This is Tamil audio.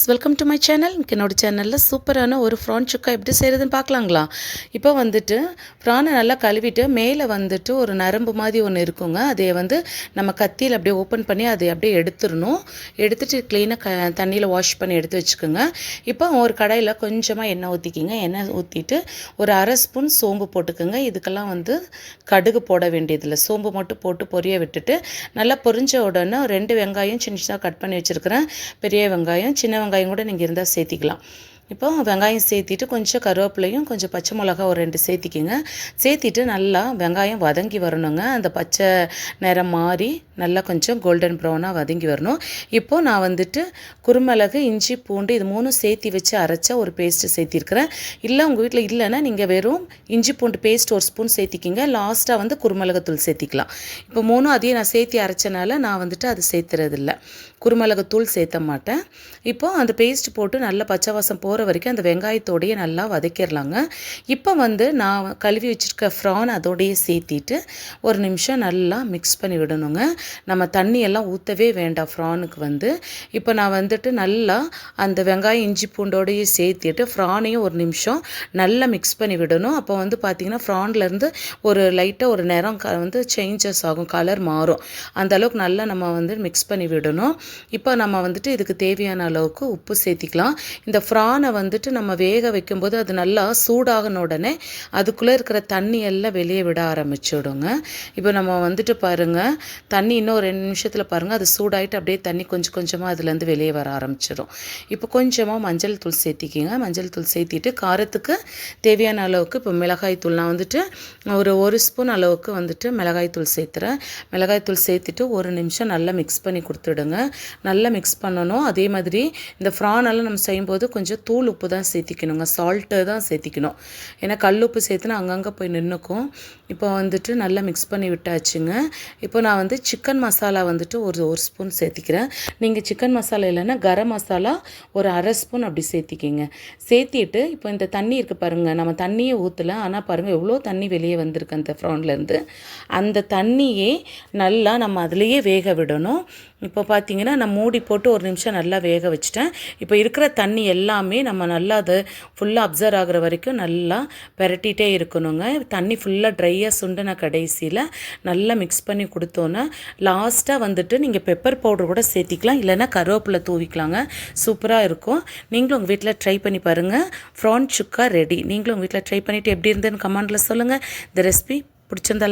Welcome to my channel. என்னோட சேனலில் சூப்பரான ஒரு ப்ரான் சுக்கா எப்படி செய்கிறதுன்னு பார்க்கலாங்களா? இப்போ வந்துட்டு ப்ரானை நல்லா கழுவிட்டு மேலே வந்துட்டு ஒரு நரம்பு மாதிரி ஒன்று இருக்குங்க. அதை நம்ம கத்தியில் அப்படியே ஓப்பன் பண்ணி அதை அப்படியே எடுத்துடணும். எடுத்துகிட்டு க்ளீனாக தண்ணியில் வாஷ் பண்ணி எடுத்து வச்சுக்கோங்க. இப்போ ஒரு கடாயில் கொஞ்சமாக எண்ணெய் ஊற்றிக்கிங்க. எண்ணெய் ஊற்றிட்டு ஒரு அரை ஸ்பூன் சோம்பு போட்டுக்கோங்க. இதுக்கெல்லாம் கடுகு போட வேண்டியதில்லை. சோம்பு மட்டும் போட்டு பொரிய விட்டுட்டு நல்லா பொரிஞ்ச உடனே 2 வெங்காயம் சின்னதாக கட் பண்ணி வச்சுருக்கிறேன். பெரிய வெங்காயம், சின்ன வெங்காயம் கூட நீங்கள் இருந்தால் சேர்த்திக்கலாம். இப்போ வெங்காயம் சேர்த்திட்டு கொஞ்சம் கருவேப்பிலையும் கொஞ்சம் பச்சை மிளகா ஒரு 2 சேர்த்திக்கிங்க. சேர்த்திட்டு நல்லா வெங்காயம் வதங்கி வரணுங்க. அந்த பச்சை நிறம் மாறி நல்லா கொஞ்சம் கோல்டன் ப்ரௌனாக வதங்கி வரணும். இப்போது நான் குருமிளகு, இஞ்சி, பூண்டு இது 3 சேர்த்தி வச்சு அரைச்ச ஒரு பேஸ்ட்டு சேர்த்திருக்கிறேன். இல்லை உங்கள் வீட்டில் இல்லைன்னா நீங்கள் வெறும் இஞ்சி பூண்டு பேஸ்ட் ஒரு ஸ்பூன் சேர்த்திக்கிங்க. லாஸ்ட்டாக குருமிளகுத்தூள் சேர்த்திக்கலாம். இப்போ 3 அதையும் நான் சேர்த்தி அரைச்சனால நான் அது சேர்த்துறதில்ல. குருமிளகுத்தூள் சேர்த்த மாட்டேன். இப்போது அந்த பேஸ்ட் போட்டு நல்லா பச்சை வாசம் போகிற வரைக்கும் அந்த வெங்காயத்தோடையே நல்லா வதக்கிடலாங்க. இப்போ நான் கழுவி வச்சுருக்க ப்ரான் அதோடையே சேர்த்திட்டு ஒரு நிமிஷம் நல்லா மிக்ஸ் பண்ணி விடணுங்க. நம்ம தண்ணியெல்லாம் ஊற்றவே வேண்டாம் ப்ரானுக்கு. இப்போ நான் நல்லா அந்த வெங்காயம் இஞ்சி பூண்டோடையே சேர்த்திட்டு ப்ரானையும் ஒரு நிமிஷம் நல்லா மிக்ஸ் பண்ணி விடணும். அப்போ பார்த்திங்கன்னா ப்ரான்லேருந்து ஒரு லைட்டாக ஒரு நிறம் சேஞ்சஸ் ஆகும், கலர் மாறும். அந்த அளவுக்கு நல்லா நம்ம மிக்ஸ் பண்ணி விடணும். இப்போ நம்ம இதுக்கு தேவையான அளவுக்கு உப்பு சேர்த்திக்கலாம். இந்த ப்ரானை நம்ம வேக வைக்கும்போது அது நல்லா சூடாகின உடனே அதுக்குள்ளே இருக்கிற தண்ணி எல்லாம் வெளியே விட ஆரம்பிச்சிடுங்க. இப்போ நம்ம பாருங்கள், தண்ணி இன்னும் ஒரு 2 நிமிஷத்தில் பாருங்கள் அது சூடாகிட்டு அப்படியே தண்ணி கொஞ்சம் கொஞ்சமாக அதுலேருந்து வெளியே வர ஆரம்பிச்சிடும். இப்போ கொஞ்சமாக மஞ்சள் தூள் சேர்த்திக்கிங்க. மஞ்சள் தூள் சேர்த்திட்டு காரத்துக்கு தேவையான அளவுக்கு இப்போ மிளகாய் தூள் நான் ஒரு ஸ்பூன் அளவுக்கு மிளகாய் தூள் சேர்த்துறேன். மிளகாய் தூள் சேர்த்துட்டு ஒரு நிமிஷம் நல்லா மிக்ஸ் பண்ணி கொடுத்துடுங்க. நல்லா மிக்ஸ் பண்ணணும். அதே மாதிரி இந்த ப்ரானெல்லாம் நம்ம செய்யும்போது கொஞ்சம் தூள் உப்பு தான் சேர்த்திக்கணுங்க, சால்ட்டு தான் சேர்த்திக்கணும். ஏன்னா கல் உப்பு சேர்த்துனா அங்கங்கே போய் நின்றுக்கும். இப்போ நல்லா மிக்ஸ் பண்ணி விட்டாச்சுங்க. இப்போ நான் சிக்கன் மசாலா ஒரு ஸ்பூன் சேர்த்திக்கிறேன். நீங்கள் சிக்கன் மசாலா இல்லைன்னா கரம் மசாலா ஒரு அரை ஸ்பூன் அப்படி சேர்த்திக்கிங்க. சேர்த்திட்டு இப்போ இந்த தண்ணி இருக்குது பாருங்கள், நம்ம தண்ணியை ஊற்றல, ஆனால் பாருங்கள் எவ்வளோ தண்ணி வெளியே வந்திருக்கு அந்த ப்ரான்லேருந்து. அந்த தண்ணியே நல்லா நம்ம அதுலேயே வேக விடணும். இப்போ பார்த்திங்கன்னா நான் மூடி போட்டு ஒரு நிமிஷம் நல்லா வேக வச்சுட்டேன். இப்போ இருக்கிற தண்ணி எல்லாமே நம்ம நல்லா அது ஃபுல்லாக அப்சர்வ் ஆகிற வரைக்கும் நல்லா பெரட்டிகிட்டே இருக்கணுங்க. தண்ணி ட்ரையாக சுண்டின கடைசியில் நல்லா மிக்ஸ் பண்ணி கொடுத்தோன்னே லாஸ்ட்டாக நீங்கள் பெப்பர் பவுடர் கூட சேர்த்திக்கலாம், இல்லைன்னா கருவேப்பிலை தூவிக்கலாங்க. சூப்பராக இருக்கும். நீங்களும் உங்கள் வீட்டில் ட்ரை பண்ணி பாருங்கள். ப்ரான் சுக்கா ரெடி. நீங்களும் உங்கள் வீட்டில் ட்ரை பண்ணிவிட்டு எப்படி இருந்ததுன்னு கமெண்டில் சொல்லுங்கள். இந்த ரெசிபி பிடிச்சிருந்தாலும்